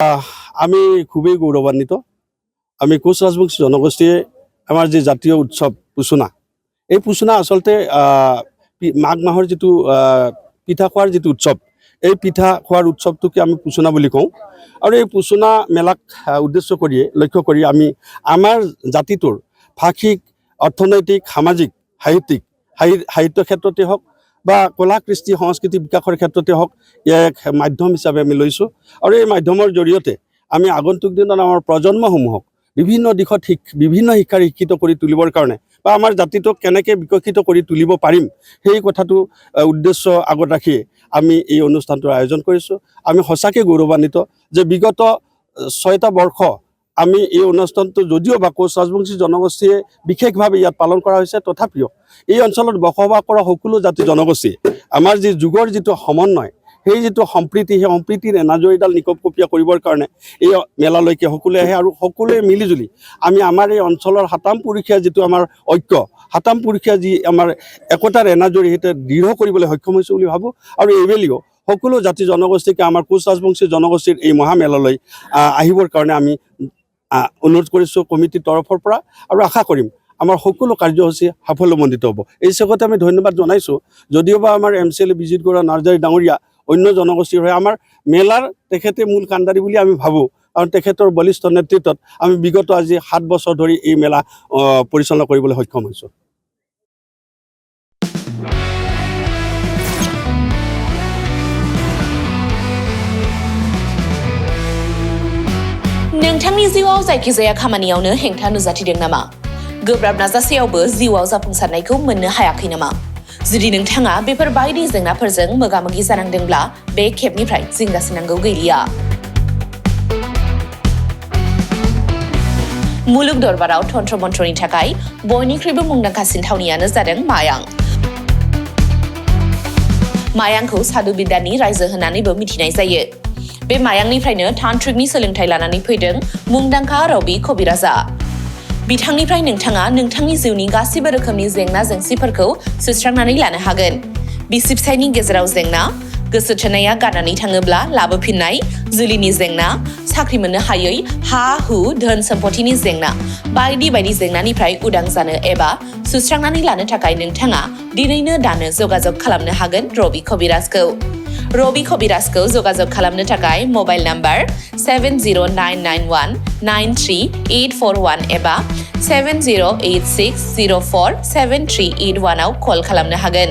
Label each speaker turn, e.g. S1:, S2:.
S1: আমি খুবই গৌৰৱান্বিত আমি কোচ ৰাজবংশী জনগোষ্ঠীয়ে আমাৰ যে জাতীয় উৎসৱ পুচুনা এই পুচুনা আচলতে মাঘ মাহৰ যেটো পিঠা খোৱাৰ যেটো উৎসৱ এই পিঠা খোৱাৰ উৎসৱটোকে আমি পুচুনা বুলি কওঁ আৰু এই পুচুনা মেলাক উদ্দেশ্য কৰি লক্ষ্য কৰি আমি আমাৰ জাতিটোৰ ভাষিক অৰ্থনৈতিক সামাজিক সাহিত্য ক্ষেত্ৰতে হওক বা কলা কৃষ্টি সংস্কৃতি বিকাশৰ ক্ষেত্ৰতে হওক এক মাধ্যম হিচাপে আমি লৈছোঁ আৰু এই মাধ্যমৰ জৰিয়তে আমি আগন্তুক দিনত আমাৰ প্ৰজন্মসমূহক বিভিন্ন দিশত বিভিন্ন শিক্ষাৰ শিক্ষিত কৰি তুলিবৰ কাৰণে বা আমাৰ জাতিটোক কেনেকৈ বিকশিত কৰি তুলিব পাৰিম সেই কথাটো উদ্দেশ্য আগত ৰাখি আমি এই অনুষ্ঠানটোৰ আয়োজন কৰিছোঁ আমি সঁচাকৈ গৌৰৱান্বিত যে বিগত 6টা বৰ্ষ আমি এই অনুষ্ঠানটো যদিও বা কোচ ৰাজবংশী জনগোষ্ঠীয়ে বিশেষভাৱে ইয়াত পালন কৰা হৈছে তথাপিও এই অঞ্চলত বসবাস কৰা সকলো জাতি জনগোষ্ঠী আমাৰ যি যুগৰ যিটো সমন্বয় সেই যিটো সম্প্ৰীতি সেই সম্প্ৰীতিৰ এনাজৰীডাল নিকপকপীয়া কৰিবৰ কাৰণে এই মেলালৈকে সকলোৱে আহে আৰু সকলোৱে মিলিজুলি আমি আমাৰ এই অঞ্চলৰ হাতাম পুৰুষীয়া যিটো আমাৰ ঐক্য হাতাম পুৰুষীয়া যি আমাৰ একতাৰ এনাজৰী সেইটো দৃঢ় কৰিবলৈ সক্ষম হৈছোঁ বুলি ভাবোঁ আৰু এইবেলিও সকলো জাতি জনগোষ্ঠীকে আমাৰ কোচ ৰাজবংশী জনগোষ্ঠীৰ এই মহামেলালৈ আহিবৰ কাৰণে আমি অনুৰোধ কৰিছোঁ কমিটিৰ তৰফৰ পৰা আৰু আশা কৰিম আমাৰ সকলো কাৰ্যসূচী সাফল্যমণ্ডিত হ'ব এই চেগতে আমি ধন্যবাদ জনাইছোঁ যদিওবা আমাৰ MCLA বিজিত গৌৰা নাৰ্জাৰী ডাঙৰীয়া অন্য জনগোষ্ঠীৰ হৈ আমাৰ মেলাৰ তেখেতে মূল কাণ্ডাৰী বুলি আমি ভাবোঁ কাৰণ তেখেতৰ বলিষ্ঠ নেতৃত্বত আমি বিগত আজি 7 বছৰ ধৰি এই মেলা পৰিচালনা কৰিবলৈ সক্ষম হৈছোঁ
S2: नोंथांनि जिउआव जायखिजाया खामानियावनो हेंथा नुजाथिदों नामा गोब्राब नाजासेयावबो जिउआव जाफुंसारनायखौ मोननो हायाखै नामा जुदि नोंथाङा बेफोर बायदि जेंनाफोरजों मोगा-मोगि जानांदोंब्ला बे खेबनिफ्राय जिंगासिनांगौ गैलिया मुलुग दरबाराव तन्त्र मन्त्रनि थाखाय बयनिख्रुइबो मुंदांखासिन थावनियानो जादों मायां मायांखौ साधु बिद्यानि रायजो होननानैबो मिथिनाय जायो बे मायांनिफ्रायनो तान्त्रिकनि सोलोंथाइ लानानै फैदों मुंदांखा रबि कबिराजा बिथांनिफ्राय नोंथाङा नोंथांनि जिउनि गासिबो रोखोमनि जेंना जेंसिफोरखौ सुस्रांनानै लानो हागोन बिसि फिसायनि गेजेराव जेंना गोसो थोनाया गारनानै थाङोब्ला लाबोफिननाय जुलिनि जेंना साख्रि मोननो हायै हा हु धोन सम्पथिनि जेंना बायदि बायदि जेंनानिफ्राय उदां जानो एबा सुस्रांनानै लानो थाखाय नोंथाङा दिनैनो दानो जगाजग खालामनो हागोन रबि कबिराजखौ रबि कबिराजखौ जगाजग खालामनो थाखाय मोबाइल नम्बर 7099193841 एबा 7086047381 आव कल खालामनो हागोन